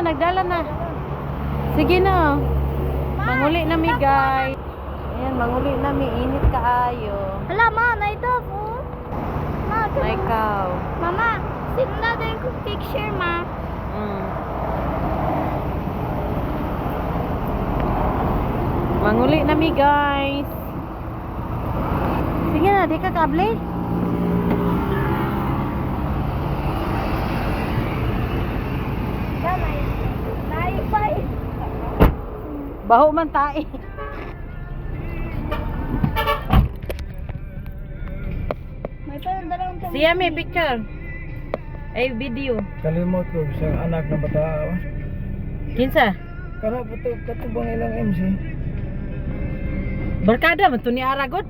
nagdala na. Sige na. Manguli na mi guys. Ayan, manguli na mi. Init kaayo. Hala, ma, na ito po. Ma, Na ikaw. Mama, simula din ko picture, ma. Manguli na mi guys. Sige na, di ka kable. Kamay. Naipay. Baho man tae. May parang Siya may picture. Ay video. Kalimot ko sa anak ng bata. Kinsa? Kana po katubang ilang MC. Barkada man to ni Aragot.